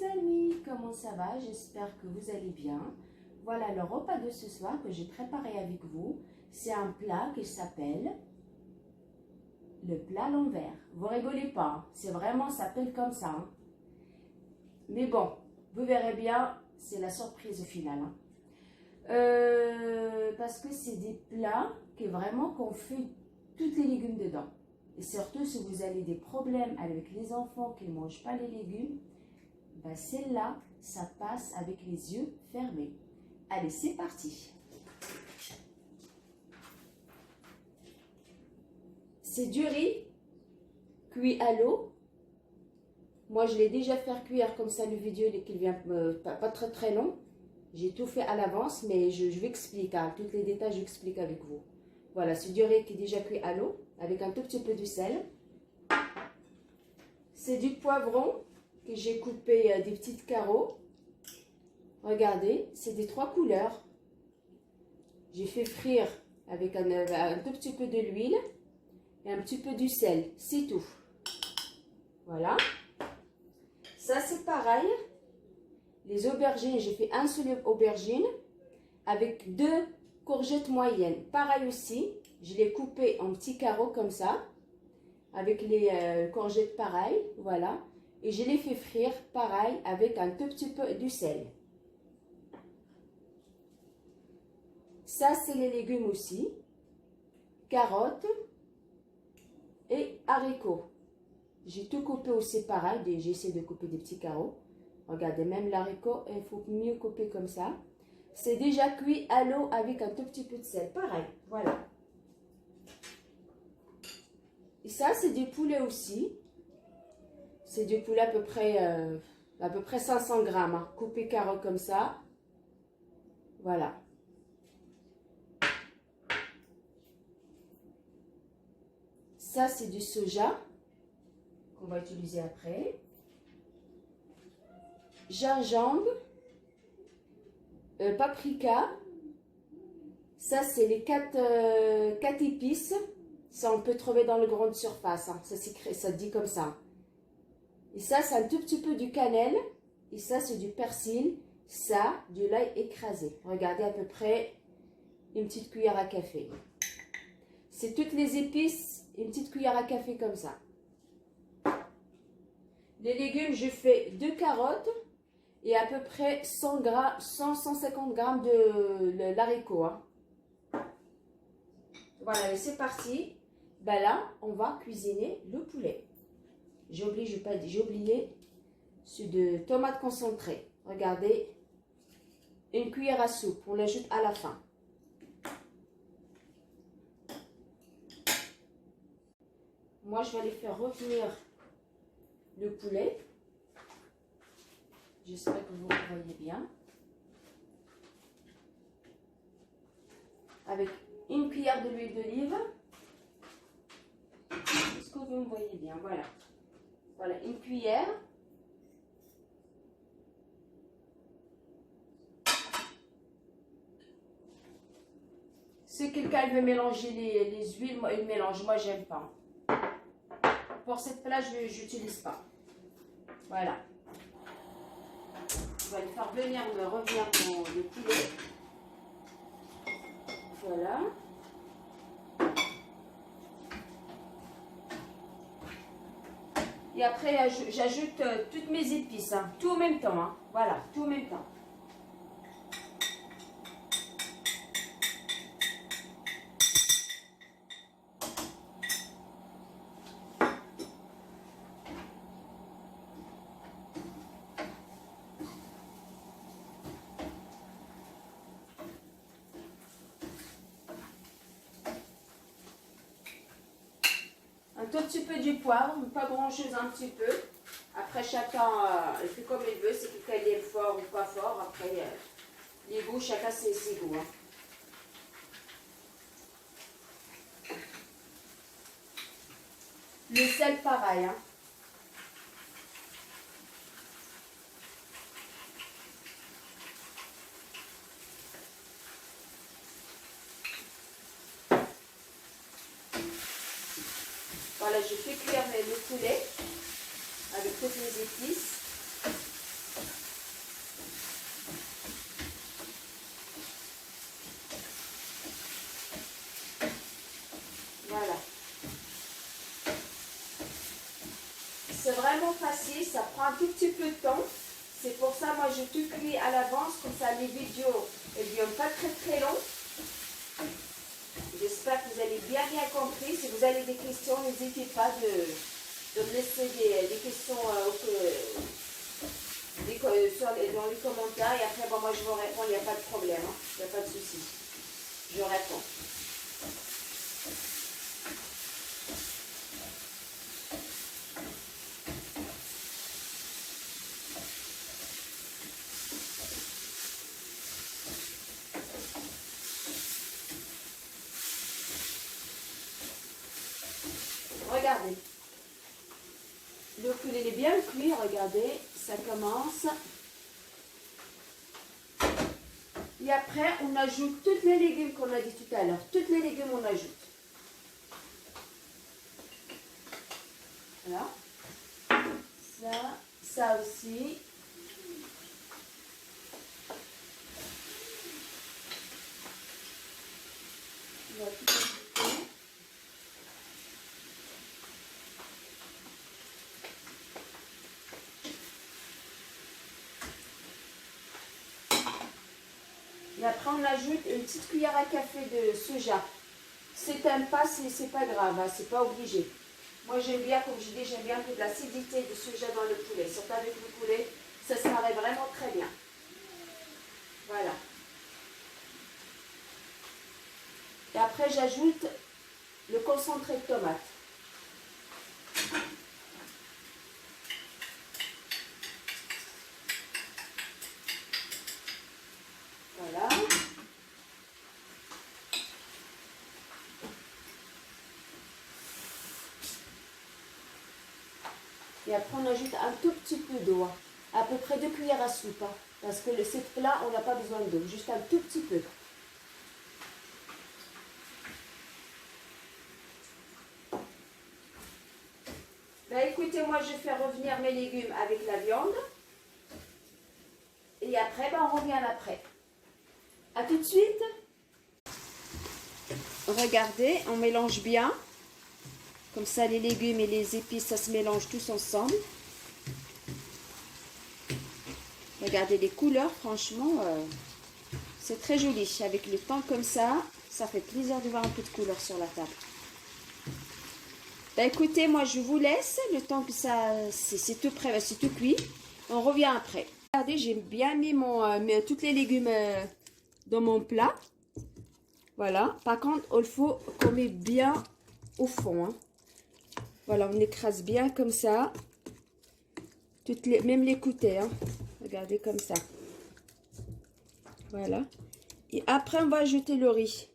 les amis, comment ça va? J'espère que vous allez bien. Voilà le repas de ce soir que j'ai préparé avec vous. C'est un plat qui s'appelle le plat à l'envers. Vous rigolez pas, hein? C'est vraiment, ça s'appelle comme ça. Hein? Mais bon, vous verrez bien, c'est la surprise au final. Hein? Parce que c'est des plats qui vraiment qu'on fait tous les légumes dedans. Et surtout si vous avez des problèmes avec les enfants qui ne mangent pas les légumes, ben celle-là, ça passe avec les yeux fermés. Allez, c'est parti. C'est du riz cuit à l'eau. Moi, je l'ai déjà fait cuire comme ça, le vidéo qui vient pas très long. J'ai tout fait à l'avance, mais je vais expliquer. Hein, tous les détails, je explique avec vous. Voilà, c'est du riz qui est déjà cuit à l'eau, avec un tout petit peu de sel. C'est du poivron que j'ai coupé des petites carreaux. Regardez, c'est des 3 couleurs. J'ai fait frire avec un tout petit peu de l'huile et un petit peu du sel. C'est tout. Voilà. Ça, c'est pareil. Les aubergines, j'ai fait un seul aubergine avec 2 courgettes moyennes. Pareil aussi, je les coupé en petits carreaux comme ça. Avec les courgettes pareilles, voilà. Et je les fait frire pareil avec un tout petit peu du sel. Ça, c'est les légumes aussi. Carottes et haricots. J'ai tout coupé aussi pareil. J'essaie de couper des petits carreaux. Regardez, même l'haricot, il faut mieux couper comme ça. C'est déjà cuit à l'eau avec un tout petit peu de sel. Pareil, voilà. Et ça, c'est du poulet aussi. C'est du poulet à peu près 500 grammes. Hein. Coupé carreau comme ça. Voilà. Ça, c'est du soja qu'on va utiliser après. Gingembre. Paprika. Ça, c'est les 4 épices. Ça, on peut trouver dans le grande surface. Hein. Ça dit comme ça. Et ça, c'est un tout petit peu du cannelle. Et ça, c'est du persil. Ça, de l'ail écrasé. Regardez, à peu près une petite cuillère à café. C'est toutes les épices, une petite cuillère à café comme ça. Les légumes, je fais 2 carottes et à peu près 150 grammes de l'haricot. Hein. Voilà, c'est parti. Ben là, on va cuisiner le poulet. J'ai oublié celui de tomates concentrées. Regardez, une cuillère à soupe. On l'ajoute à la fin. Moi, je vais aller faire revenir le poulet. J'espère que vous le voyez bien. Avec une cuillère de l'huile d'olive. Est-ce que vous me voyez bien? Voilà. Voilà, une cuillère. Si quelqu'un veut mélanger les huiles, moi, il mélange. Moi, j'aime pas. Pour cette plat, je n'utilise pas. Voilà. Je vais faire revenir le poulet. Voilà. Et après, j'ajoute toutes mes épices. Hein, tout en même temps. Hein. Voilà, tout en même temps. Un tout petit peu du poivre, pas grand chose, un petit peu. Après, chacun il fait comme il veut, c'est qu'il aime fort ou pas fort. Après, les goûts, chacun ses goûts. Hein. Le sel, pareil. Hein. Voilà, je fais cuire le poulet avec toutes les épices. facile, ça prend un tout petit peu de temps. C'est pour ça, moi, je tout cuis à l'avance, comme ça, les vidéos, elles ne viennent pas très long. J'espère que vous avez bien compris. Si vous avez des questions, n'hésitez pas de me laisser des questions dans les commentaires. Et après, bon, moi, je vous réponds, il n'y a pas de problème, hein. Il n'y a pas de souci. Je réponds. Regardez, le poulet est bien cuit, regardez, ça commence. Et après, on ajoute tous les légumes qu'on a dit tout à l'heure. Tous les légumes, on ajoute. Voilà. Ça aussi. On va tout ajouter. Et après, on ajoute une petite cuillère à café de soja. C'est un pas, c'est pas grave, hein, c'est pas obligé. Moi, j'aime bien, comme je dis, j'aime bien un peu de l'acidité de soja dans le poulet. Surtout avec le poulet, ça se marie vraiment très bien. Voilà. Et après, j'ajoute le concentré de tomate. Voilà. Et après, on ajoute un tout petit peu d'eau, à peu près 2 cuillères à soupe, hein, parce que cette plat, on n'a pas besoin d'eau, juste un tout petit peu. Ben, écoutez, moi, je fais revenir mes légumes avec la viande. Et après, ben, on revient après. À tout de suite. Regardez, on mélange bien. Comme ça, les légumes et les épices, ça se mélange tous ensemble. Regardez les couleurs, franchement, c'est très joli. Avec le temps comme ça fait plaisir de voir un peu de couleur sur la table. Ben, écoutez, moi, je vous laisse le temps que ça, c'est tout prêt, c'est tout cuit. On revient après. Regardez, j'ai bien mis tous les légumes dans mon plat. Voilà. Par contre, il faut qu'on mette bien au fond, hein. Voilà, on écrase bien comme ça. Même les côtés, hein. Regardez comme ça. Voilà. Et après, on va ajouter le riz.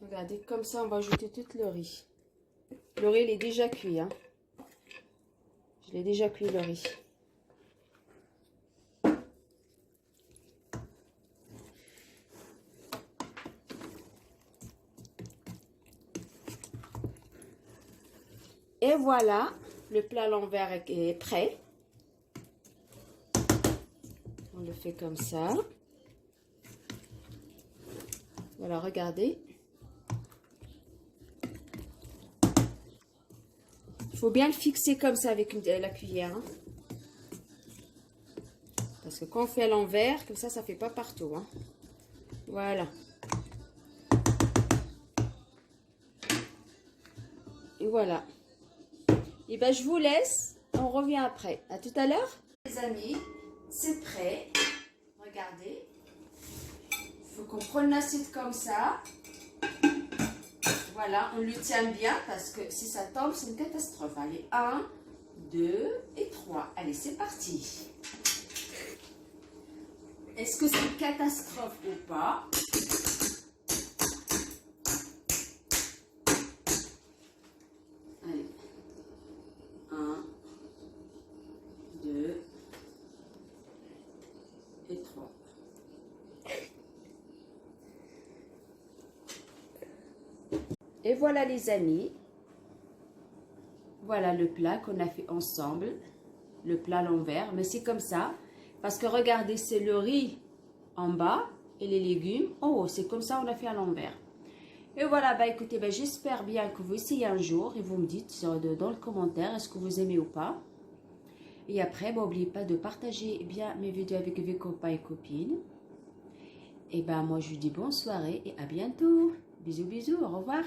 Regardez, comme ça, on va ajouter tout le riz. Le riz, il est déjà cuit, hein. Je l'ai déjà cuit, le riz. Et voilà, le plat à l'envers est prêt. On le fait comme ça. Voilà, regardez. Il faut bien le fixer comme ça avec la cuillère, hein. Parce que quand on fait à l'envers, comme ça ne fait pas partout, hein. Voilà. Et voilà. Et ben je vous laisse. On revient après. À tout à l'heure. Les amis, c'est prêt. Regardez. Il faut qu'on prenne l'assiette comme ça. Voilà, on le tient bien parce que si ça tombe, c'est une catastrophe. Allez, 1, 2 et 3. Allez, c'est parti. Est-ce que c'est une catastrophe ou pas? Allez. 1, 2 et 3. Et voilà les amis, voilà le plat qu'on a fait ensemble, le plat à l'envers, mais c'est comme ça, parce que regardez, c'est le riz en bas et les légumes en haut, c'est comme ça on a fait à l'envers. Et voilà, bah écoutez, bah, j'espère bien que vous essayez un jour et vous me dites dans le commentaire est-ce que vous aimez ou pas. Et après, n'oubliez pas de partager bien mes vidéos avec vos copains et copines. Et ben moi je vous dis bonne soirée et à bientôt. Bisous bisous, au revoir.